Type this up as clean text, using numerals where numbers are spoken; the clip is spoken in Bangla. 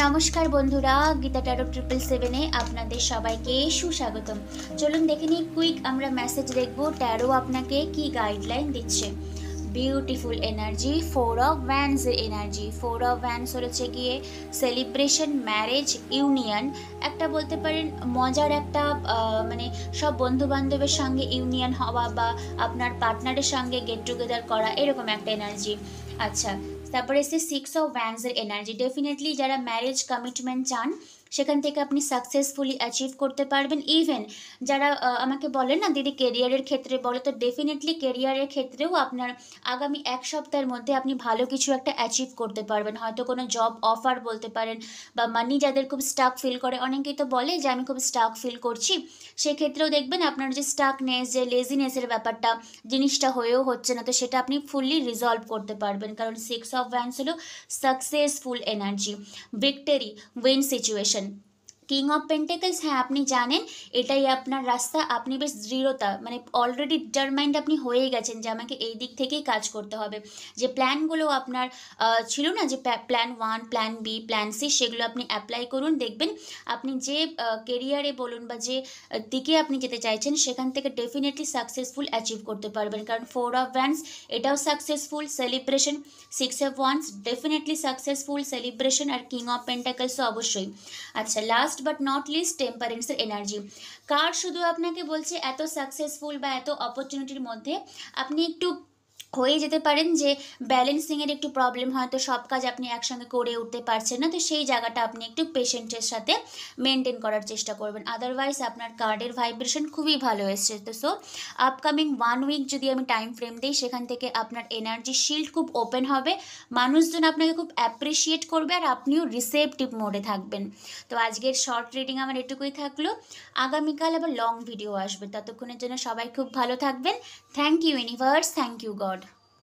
নমস্কার বন্ধুরা, গীতা ট্যারো 777 আপনাদের সবাইকে সুস্বাগতম। চলুন দেখে নিই কুইক আমরা মেসেজ দেখব ট্যারো আপনাকে কি গাইডলাইন দিচ্ছে। Beautiful energy, 4 of wands energy. 4 of wands হচ্ছে গিয়ে সেলিব্রেশন, ম্যারেজ, ইউনিয়ন। একটা বলতে পারেন মজার একটা মানে সব বন্ধু বান্ধবের সঙ্গে ইউনিয়ন হওয়া বা আপনার পার্টনারের সঙ্গে গেট টুগেদার করা, এরকম একটা এনার্জি। আচ্ছা, তারপরে এসে 6 অফ ওয়ান্ডসের এনার্জি। ডেফিনেটলি যারা ম্যারেজ কমিটমেন্ট চান সেখান থেকে আপনি সাকসেসফুলি অ্যাচিভ করতে পারবেন। ইভেন যারা আমাকে বলেন না দিদি কেরিয়ারের ক্ষেত্রে বলে, তো ডেফিনেটলি কেরিয়ারের ক্ষেত্রেও আপনার আগামী এক সপ্তাহের মধ্যে আপনি ভালো কিছু একটা অ্যাচিভ করতে পারবেন। হয়তো কোনো জব অফার বলতে পারেন, বা মানি যাদের খুব স্টাক ফিল করে, অনেকেই তো বলে যে আমি খুব স্টাক ফিল করছি, সেক্ষেত্রেও দেখবেন আপনার যে স্টাকনেস, যে লেজিনেসের ব্যাপারটা, জিনিসটা হয়েও হচ্ছে না, তো সেটা আপনি ফুললি রিজলভ করতে পারবেন, কারণ 6 অফ ওয়ান্ডস হলো successful energy, victory, win situation. King of pentacles, হ্যাঁ আপনি জানেন এটাই আপনার রাস্তা। আপনি বেশ দৃঢ়তা, মানে অলরেডি ডিটারমাইন্ড আপনি হয়ে গেছেন যে আমাকে এই দিক থেকেই কাজ করতে হবে। যে প্ল্যানগুলো আপনার ছিল না, যে plan 1, plan B, plan C, সেগুলো আপনি অ্যাপ্লাই করুন। দেখবেন আপনি যে কেরিয়ারে বলুন বা যে দিকে আপনি যেতে চাইছেন সেখান থেকে ডেফিনেটলি সাকসেসফুল অ্যাচিভ করতে পারবেন, কারণ 4 অফ ওয়ান্ডস এটাও successful, celebration. 6 of wands definitely successful, celebration, আর কিং অফ পেন্টাকলসও অবশ্যই। আচ্ছা, লাস্ট বাট নট লিস্ট টেম্পারেন্সের এনার্জি। কার শুধু আপনাকে বলছে এত সাকসেসফুল বা এত অপরচুনিটির মধ্যে আপনি একটু হয়ে যেতে পারেন যে ব্যালেন্সিংয়ের একটু প্রবলেম, হয়তো সব কাজ আপনি একসঙ্গে করে উঠতে পারছেন না, তো সেই জায়গাটা আপনি একটু পেশেন্টের সাথে মেনটেন করার চেষ্টা করবেন। আদারওয়াইজ আপনার কার্ডের ভাইব্রেশন খুবই ভালো এসছে। তো সো আপকামিং 1 উইক যদি আমি টাইম ফ্রেম দিই, সেখান থেকে আপনার এনার্জি শিল্ড খুব ওপেন হবে, মানুষজন আপনাকে খুব অ্যাপ্রিসিয়েট করবে, আর আপনিও রিসেপটিভ মোডে থাকবেন। তো আজকের শর্ট রিডিং আমার এটুকুই থাকলো। আগামীকাল আবার লং ভিডিও আসবে, ততক্ষণের জন্য সবাই খুব ভালো থাকবেন। Thank you universe, thank you god.